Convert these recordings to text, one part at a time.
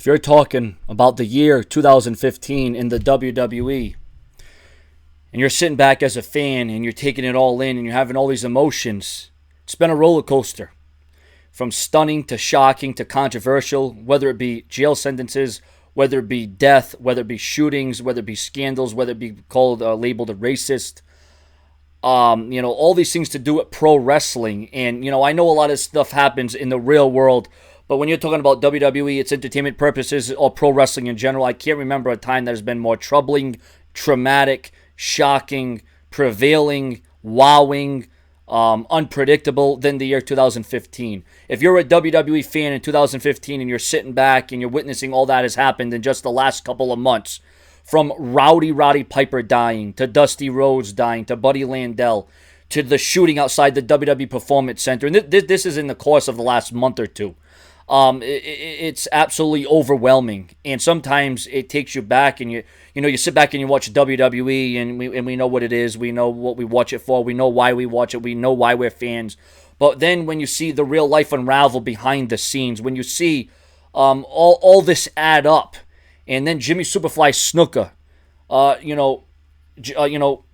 If you're talking about the year 2015 in the WWE, and you're sitting back as a fan and you're taking it all in and you're having all these emotions, it's been a roller coaster. From stunning to shocking to controversial, whether it be jail sentences, whether it be death, whether it be shootings, whether it be scandals, whether it be called labeled a racist. All these things to do with pro wrestling. And, I know a lot of stuff happens in the real world, but when you're talking about WWE, it's entertainment purposes or pro wrestling in general. I can't remember a time that has been more troubling, traumatic, shocking, prevailing, wowing, unpredictable than the year 2015. If you're a WWE fan in 2015 and you're sitting back and you're witnessing all that has happened in just the last couple of months, from Roddy Piper dying, to Dusty Rhodes dying, to Buddy Landel, to the shooting outside the WWE Performance Center, and this is in the course of the last month or two. It's absolutely overwhelming, and sometimes it takes you back, and you sit back and you watch WWE, and we know what it is, we know what we watch it for, we know why we watch it, we know why we're fans. But then when you see the real life unravel behind the scenes, when you see all this add up, and then Jimmy Superfly Snuka,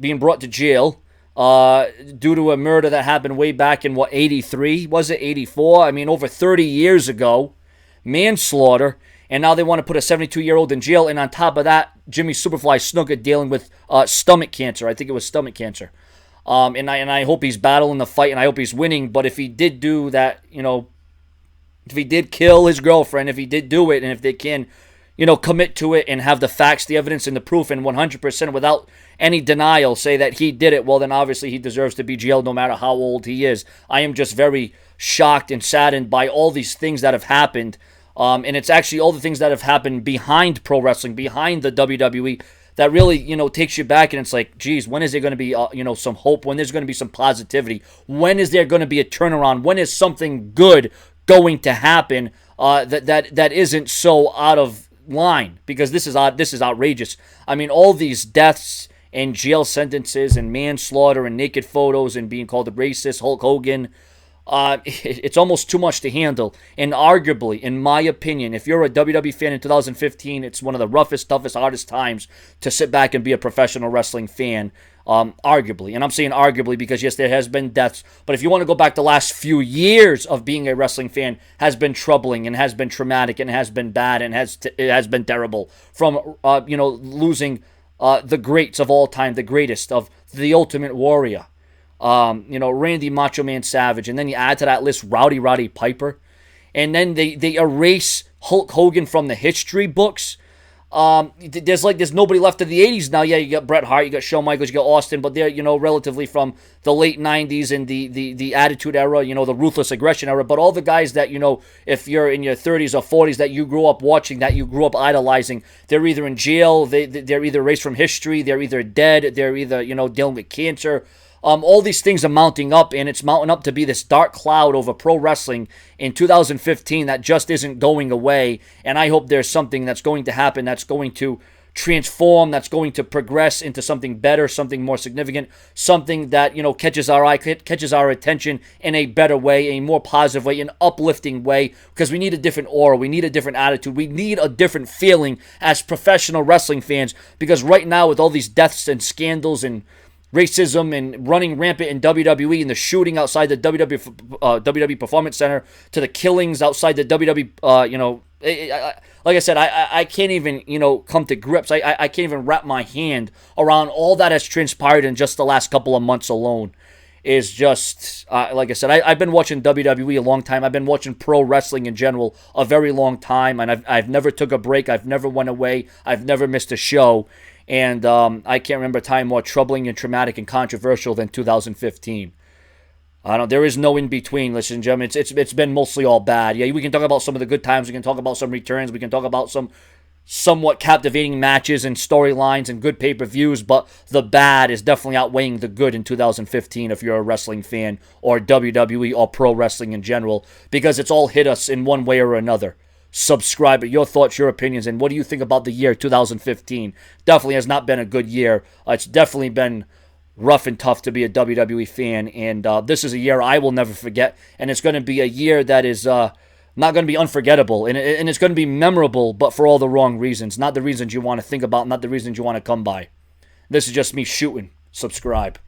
being brought to jail. Due to a murder that happened way back in, 83? Was it 84? I mean, over 30 years ago. Manslaughter. And now they want to put a 72-year-old in jail. And on top of that, Jimmy Superfly Snuka dealing with stomach cancer. I think it was stomach cancer. And I hope he's battling the fight, and I hope he's winning. But if he did do that, if he did kill his girlfriend, if he did do it, and if they can commit to it and have the facts, the evidence, and the proof, and 100% without any denial say that he did it, well, then obviously he deserves to be jailed no matter how old he is. I am just very shocked and saddened by all these things that have happened. And it's actually all the things that have happened behind pro wrestling, behind the WWE, that really, takes you back, and it's like, geez, when is there going to be, some hope? When there's going to be some positivity? When is there going to be a turnaround? When is something good going to happen that isn't so out of line? Because this is outrageous. I mean, all these deaths and jail sentences and manslaughter and naked photos and being called a racist, Hulk Hogan, it's almost too much to handle. And arguably, in my opinion, if you're a WWE fan in 2015, it's one of the roughest, toughest, hardest times to sit back and be a professional wrestling fan. Arguably. And I'm saying arguably because, yes, there has been deaths. But if you want to go back the last few years of being a wrestling fan, has been troubling and has been traumatic and has been bad and it has been terrible. From, losing the greats of all time, the greatest of the Ultimate Warrior, Randy Macho Man Savage. And then you add to that list Roddy Piper. And then they erase Hulk Hogan from the history books. There's nobody left of the 80s now. Yeah, you got Bret Hart, you got Shawn Michaels, you got Austin, but they're, relatively from the late 90s and the Attitude Era, the Ruthless Aggression Era. But all the guys that, if you're in your 30s or 40s that you grew up watching, that you grew up idolizing, they're either in jail, they're either erased from history, they're either dead, they're either, dealing with cancer. All these things are mounting up, and it's mounting up to be this dark cloud over pro wrestling in 2015 that just isn't going away. And I hope there's something that's going to happen that's going to transform, that's going to progress into something better, something more significant, something that, catches our eye, catches our attention in a better way, a more positive way, an uplifting way, because we need a different aura, we need a different attitude, we need a different feeling as professional wrestling fans, because right now with all these deaths and scandals and racism and running rampant in WWE and the shooting outside the WWE Performance Center to the killings outside the WWE, like I said, I can't even, come to grips. I can't even wrap my hand around all that has transpired in just the last couple of months alone. Is just, like I said, I've been watching WWE a long time. I've been watching pro wrestling in general a very long time, and I've never took a break. I've never went away. I've never missed a show. And I can't remember a time more troubling and traumatic and controversial than 2015. There is no in between, ladies and gentlemen. It's been mostly all bad. Yeah, we can talk about some of the good times. We can talk about some returns. We can talk about some somewhat captivating matches and storylines and good pay-per-views, but the bad is definitely outweighing the good in 2015 if you're a wrestling fan or WWE or pro wrestling in general, because it's all hit us in one way or another. Subscribe. Your thoughts, your opinions, and what do you think about the year 2015? Definitely has not been a good year. It's definitely been rough and tough to be a WWE fan, and this is a year I will never forget, and it's going to be a year that is Not going to be unforgettable, and it's going to be memorable, but for all the wrong reasons. Not the reasons you want to think about, not the reasons you want to come by. This is just me shooting. Subscribe.